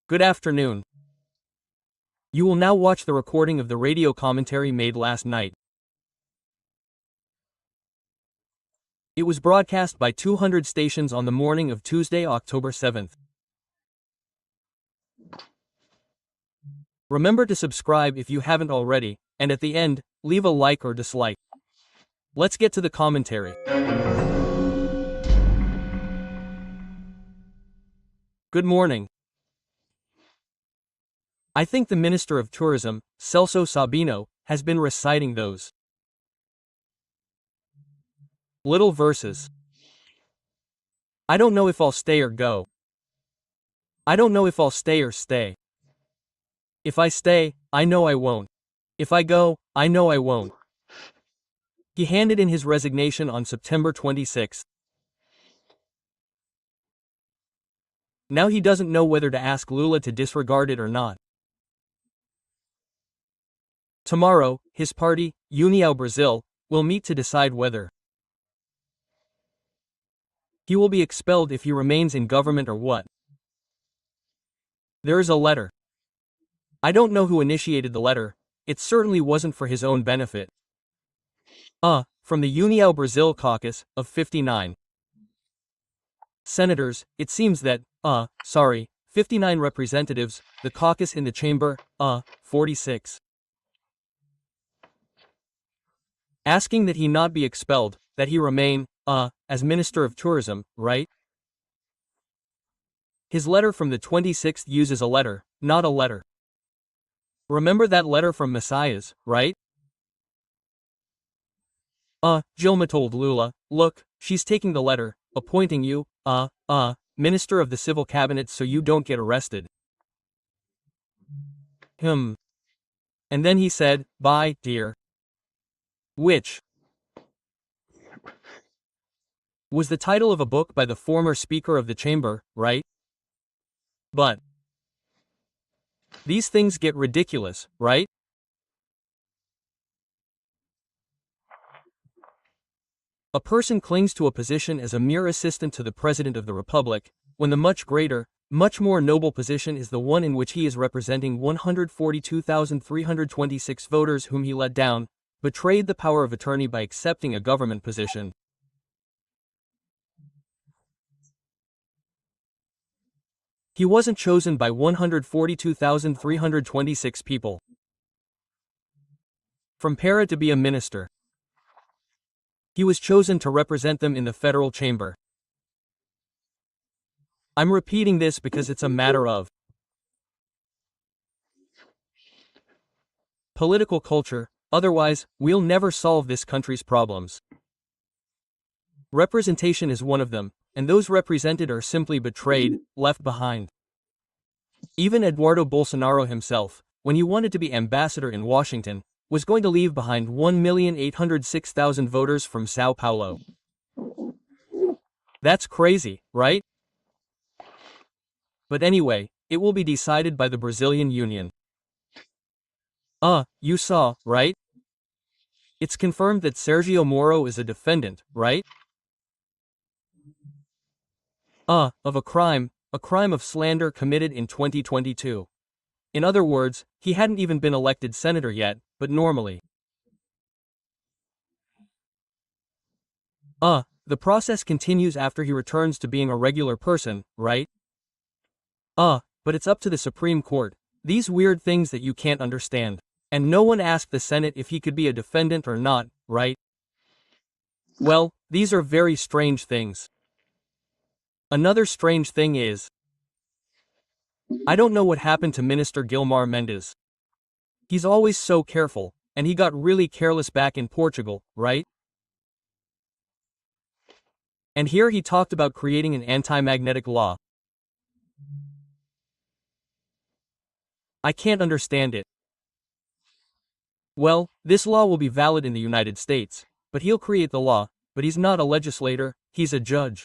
Good afternoon. You will now watch the recording of the radio commentary made last night. It was broadcast by 200 stations on the morning of Tuesday, October 7th. Remember to subscribe if you haven't already, and at the end, leave a like or dislike. Let's get to the commentary. Good morning. I think the Minister of Tourism, Celso Sabino, has been reciting those little verses. I don't know if I'll stay or go. I don't know if I'll stay or stay. If I stay, I know I won't. If I go, I know I won't. He handed in his resignation on September 26. Now he doesn't know whether to ask Lula to disregard it or not. Tomorrow, his party, União Brasil, will meet to decide whether he will be expelled if he remains in government or what. There is a letter. I don't know who initiated the letter. It certainly wasn't for his own benefit. From the União Brasil caucus, of 59 senators, it seems that, 59 representatives, the caucus in the chamber, 46. Asking that he not be expelled, that he remain, as Minister of Tourism, right? His letter from the 26th uses a letter, not a letter. Remember that letter from Messiah's, right? Gilma told Lula, look, she's taking the letter, appointing you, Minister of the Civil Cabinet so you don't get arrested. And then he said, bye, dear. Which was the title of a book by the former Speaker of the Chamber, right? But these things get ridiculous, right? A person clings to a position as a mere assistant to the President of the Republic, when the much greater, much more noble position is the one in which he is representing 142,326 voters whom he let down, betrayed the power of attorney by accepting a government position. He wasn't chosen by 142,326 people from Para to be a minister. He was chosen to represent them in the federal chamber. I'm repeating this because it's a matter of political culture, otherwise, we'll never solve this country's problems. Representation is one of them, and those represented are simply betrayed, left behind. Even Eduardo Bolsonaro himself, when he wanted to be ambassador in Washington, was going to leave behind 1,806,000 voters from Sao Paulo. That's crazy, right? But anyway, it will be decided by the Brazilian Union. You saw, right? It's confirmed that Sergio Moro is a defendant, right? Of a crime of slander committed in 2022. In other words, he hadn't even been elected senator yet, but normally. The process continues after he returns to being a regular person, right? But it's up to the Supreme Court, these weird things that you can't understand. And no one asked the Senate if he could be a defendant or not, right? Well, these are very strange things. Another strange thing is, I don't know what happened to Minister Gilmar Mendes. He's always so careful, and he got really careless back in Portugal, right? And here he talked about creating an anti-magnetic law. I can't understand it. Well, this law will be valid in the United States, but he'll create the law, but he's not a legislator, he's a judge.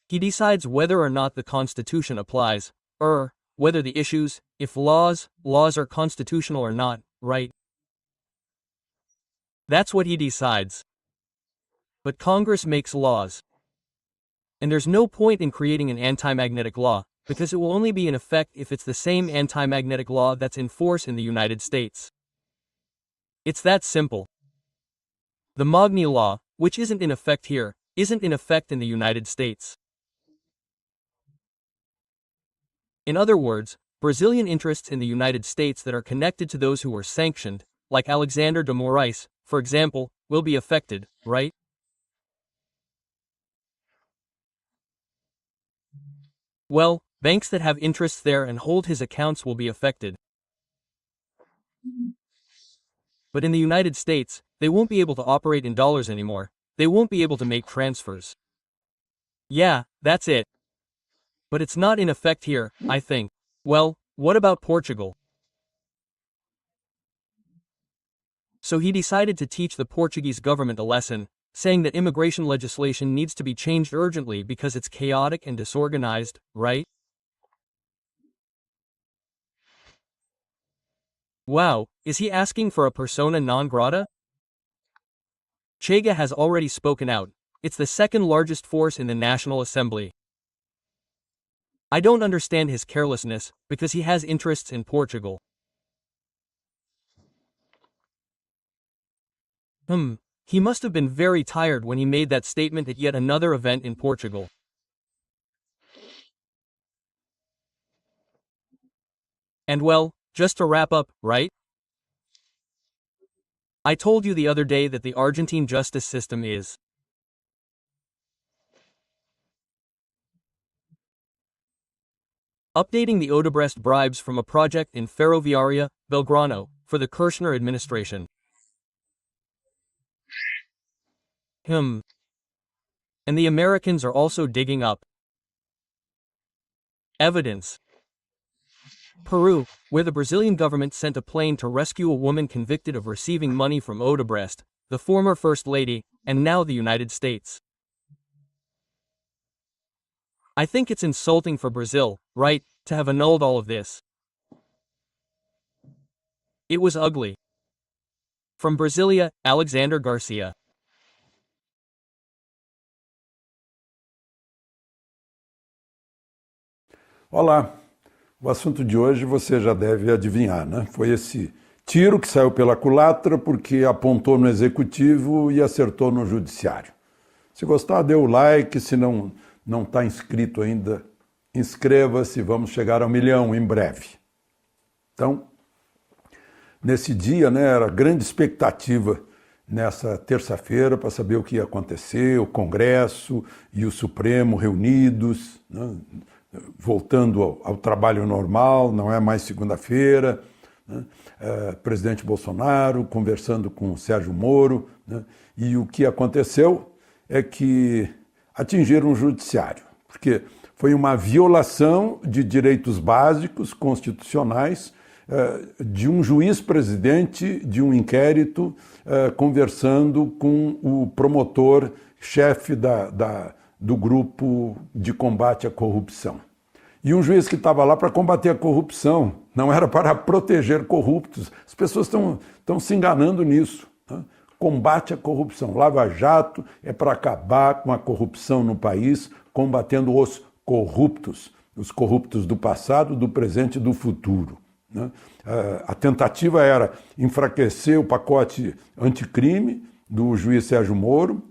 He decides whether or not the Constitution applies, or whether the issues, if laws are constitutional or not, right? That's what he decides. But Congress makes laws. And there's no point in creating an anti-magnetic law, because it will only be in effect if it's the same anti-magnetic law that's in force in the United States. It's that simple. The Magni Law, which isn't in effect here, isn't in effect in the United States. In other words, Brazilian interests in the United States that are connected to those who were sanctioned, like Alexandre de Moraes, for example, will be affected, right? Well, banks that have interests there and hold his accounts will be affected. But in the United States, they won't be able to operate in dollars anymore. They won't be able to make transfers. Yeah, that's it. But it's not in effect here, I think. Well, what about Portugal? So he decided to teach the Portuguese government a lesson, saying that immigration legislation needs to be changed urgently because it's chaotic and disorganized, right? Wow, is he asking for a persona non grata? Chega has already spoken out. It's the second largest force in the National Assembly. I don't understand his carelessness, because he has interests in Portugal. He must have been very tired when he made that statement at yet another event in Portugal. And well, just to wrap up, right? I told you the other day that the Argentine justice system is updating the Odebrecht bribes from a project in Ferroviaria, Belgrano, for the Kirchner administration. And the Americans are also digging up evidence. Peru, where the Brazilian government sent a plane to rescue a woman convicted of receiving money from Odebrecht, the former First Lady, and now the United States. I think it's insulting for Brazil, right, to have annulled all of this. It was ugly. From Brasilia, Alexandre Garcia. Olá, o assunto de hoje você já deve adivinhar, né? Foi esse tiro que saiu pela culatra porque apontou no executivo e acertou no judiciário. Se gostar, dê o like, se não está inscrito ainda, inscreva-se, vamos chegar ao 1 milhão em breve. Então, nesse dia, né, era grande expectativa nessa terça-feira para saber o que ia acontecer, o Congresso e o Supremo reunidos, né? Voltando ao trabalho normal, não é mais segunda-feira, né? Presidente Bolsonaro conversando com o Sérgio Moro, né? E o que aconteceu é que atingiram o judiciário, porque foi uma violação de direitos básicos constitucionais de um juiz-presidente de um inquérito conversando com o promotor-chefe do grupo de combate à corrupção. E um juiz que estava lá para combater a corrupção, não era para proteger corruptos. As pessoas estão se enganando nisso, né? Combate à corrupção. Lava Jato é para acabar com a corrupção no país, combatendo os corruptos do passado, do presente e do futuro, né? A tentativa era enfraquecer o pacote anticrime do juiz Sérgio Moro,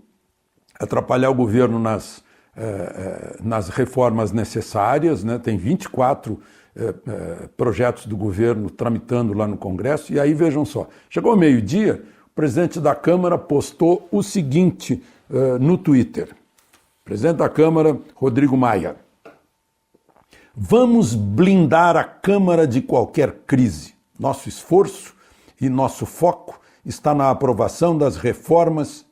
atrapalhar o governo nas reformas necessárias, né? Tem 24 projetos do governo tramitando lá no Congresso, e aí vejam só, chegou ao meio-dia, o presidente da Câmara postou o seguinte no Twitter. Presidente da Câmara, Rodrigo Maia. Vamos blindar a Câmara de qualquer crise. Nosso esforço e nosso foco está na aprovação das reformas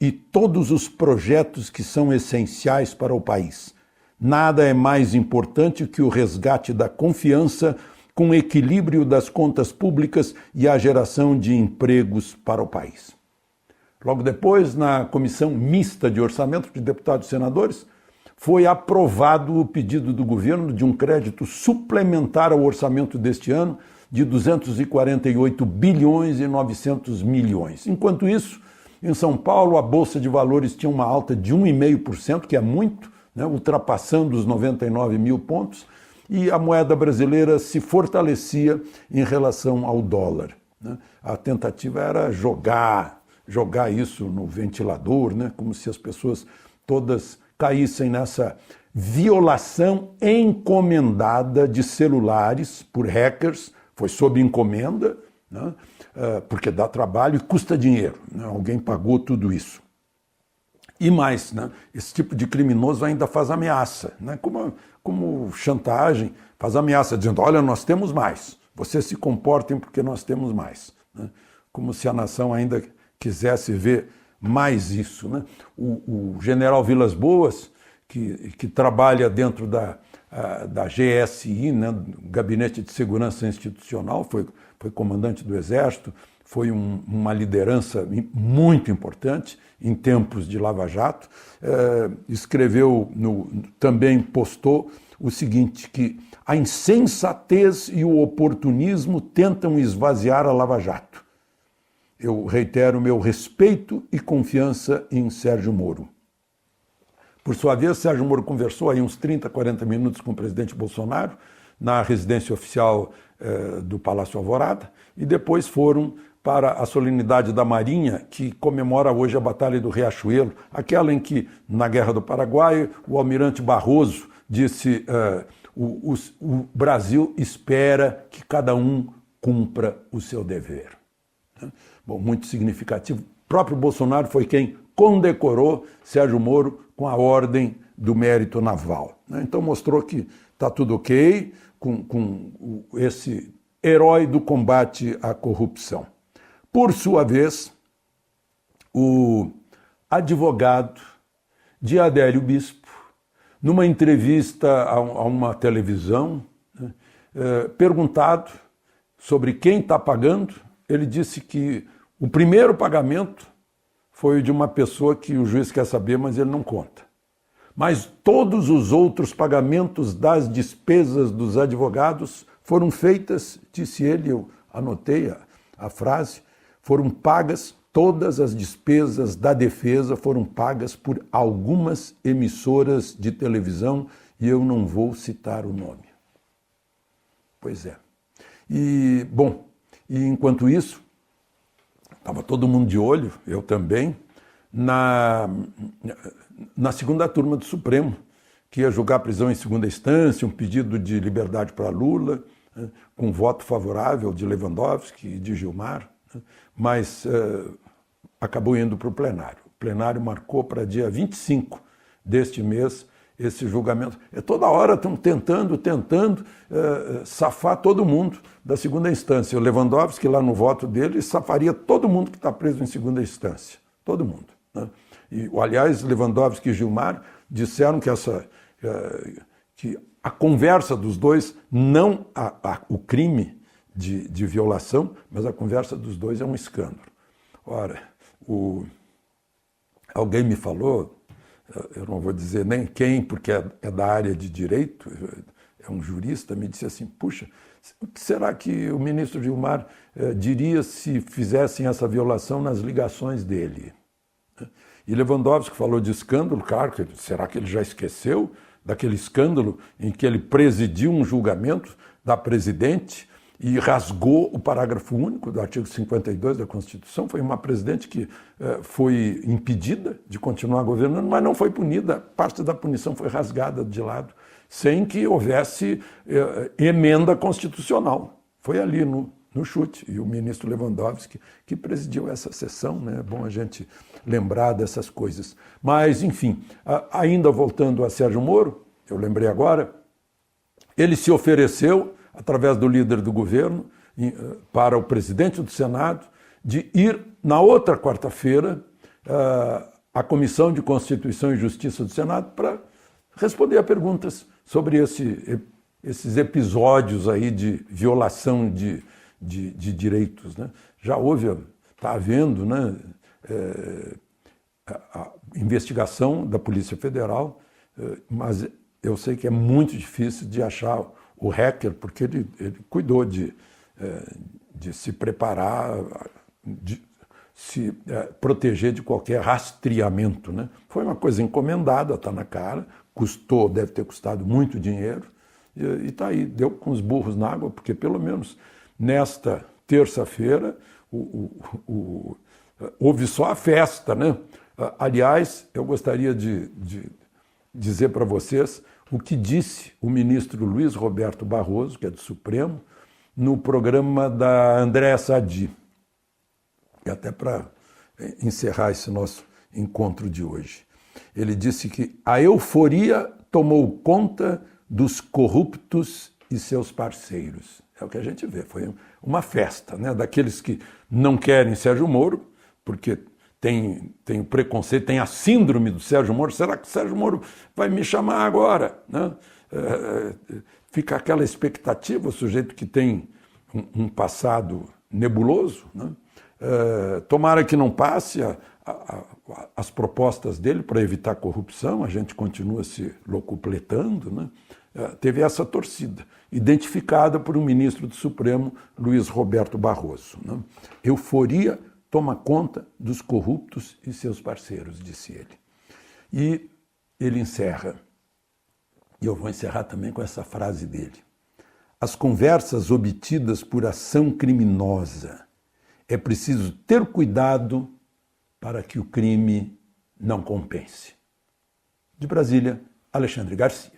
e todos os projetos que são essenciais para o país. Nada é mais importante que o resgate da confiança com o equilíbrio das contas públicas e a geração de empregos para o país. Logo depois, na Comissão Mista de Orçamento de Deputados e Senadores, foi aprovado o pedido do governo de um crédito suplementar ao orçamento deste ano de 248 bilhões e 900 milhões. Enquanto isso, em São Paulo, a Bolsa de Valores tinha uma alta de 1,5%, que é muito, né, ultrapassando os 99 mil pontos, e a moeda brasileira se fortalecia em relação ao dólar, né? A tentativa era jogar isso no ventilador, né, como se as pessoas todas caíssem nessa violação encomendada de celulares por hackers, foi sob encomenda, né, porque dá trabalho e custa dinheiro, né, alguém pagou tudo isso. E mais, né, esse tipo de criminoso ainda faz ameaça, né, como chantagem, faz ameaça dizendo, olha, nós temos mais, vocês se comportem porque nós temos mais, né, como se a nação ainda quisesse ver mais isso, né. O general Vilas Boas, que trabalha dentro da GSI, né, Gabinete de Segurança Institucional, foi comandante do Exército, foi uma liderança muito importante em tempos de Lava Jato, escreveu, também postou o seguinte, que a insensatez e o oportunismo tentam esvaziar a Lava Jato. Eu reitero meu respeito e confiança em Sérgio Moro. Por sua vez, Sérgio Moro conversou aí uns 30, 40 minutos com o presidente Bolsonaro na residência oficial do Palácio Alvorada e depois foram para a solenidade da Marinha, que comemora hoje a Batalha do Riachuelo, aquela em que, na Guerra do Paraguai, o almirante Barroso disse o Brasil espera que cada um cumpra o seu dever. Bom, muito significativo. O próprio Bolsonaro foi quem condecorou Sérgio Moro com a Ordem do Mérito Naval. Então mostrou que está tudo ok com esse herói do combate à corrupção. Por sua vez, o advogado de Adélio Bispo, numa entrevista a uma televisão, né, perguntado sobre quem está pagando, ele disse que o primeiro pagamento foi de uma pessoa que o juiz quer saber, mas ele não conta. Mas todos os outros pagamentos das despesas dos advogados foram feitas, disse ele, eu anotei a frase, foram pagas, todas as despesas da defesa foram pagas por algumas emissoras de televisão e eu não vou citar o nome. Pois é. E, bom, e enquanto isso, estava todo mundo de olho, eu também, na segunda turma do Supremo, que ia julgar a prisão em segunda instância, um pedido de liberdade para Lula, né, com voto favorável de Lewandowski e de Gilmar, né, mas acabou indo para o plenário. O plenário marcou para dia 25 deste mês esse julgamento. Toda hora estão tentando safar todo mundo da segunda instância. O Lewandowski, lá no voto dele, safaria todo mundo que está preso em segunda instância. Todo mundo. Né? E, aliás, Lewandowski e Gilmar disseram que a conversa dos dois, não o crime de violação, mas a conversa dos dois é um escândalo. Ora, alguém me falou, eu não vou dizer nem quem, porque é da área de direito, é um jurista, me disse assim, puxa, o que será que o ministro Gilmar diria se fizessem essa violação nas ligações dele? E Lewandowski falou de escândalo, claro, será que ele já esqueceu daquele escândalo em que ele presidiu um julgamento da presidente e rasgou o parágrafo único do artigo 52 da Constituição? Foi uma presidente que foi impedida de continuar governando, mas não foi punida, parte da punição foi rasgada de lado, sem que houvesse emenda constitucional. Foi ali no chute, e o ministro Lewandowski que presidiu essa sessão, né? É bom a gente lembrar dessas coisas. Mas, enfim, ainda voltando a Sérgio Moro, eu lembrei agora, ele se ofereceu, através do líder do governo, para o presidente do Senado, de ir na outra quarta-feira à Comissão de Constituição e Justiça do Senado para responder a perguntas sobre esses episódios aí de violação de direitos, né? Já está havendo, né, a investigação da Polícia Federal, mas eu sei que é muito difícil de achar o hacker, porque ele cuidou de se preparar, de se proteger de qualquer rastreamento, né? Foi uma coisa encomendada, está na cara, deve ter custado muito dinheiro, e está aí, deu com os burros na água, porque pelo menos nesta terça-feira houve só a festa, né? Aliás, eu gostaria de dizer para vocês o que disse o ministro Luiz Roberto Barroso, que é do Supremo, no programa da Andréa Sadi, e até para encerrar esse nosso encontro de hoje. Ele disse que a euforia tomou conta dos corruptos e seus parceiros. É o que a gente vê, foi uma festa, né? Daqueles que não querem Sérgio Moro, porque tem o preconceito, tem a síndrome do Sérgio Moro. Será que o Sérgio Moro vai me chamar agora? Né? Fica aquela expectativa, o sujeito que tem um passado nebuloso, né? Tomara que não passe as propostas dele para evitar corrupção, a gente continua se locupletando, né? Teve essa torcida, identificada por um ministro do Supremo, Luiz Roberto Barroso, né? Euforia toma conta dos corruptos e seus parceiros, disse ele. E ele encerra, e eu vou encerrar também com essa frase dele: as conversas obtidas por ação criminosa, é preciso ter cuidado para que o crime não compense. De Brasília, Alexandre Garcia.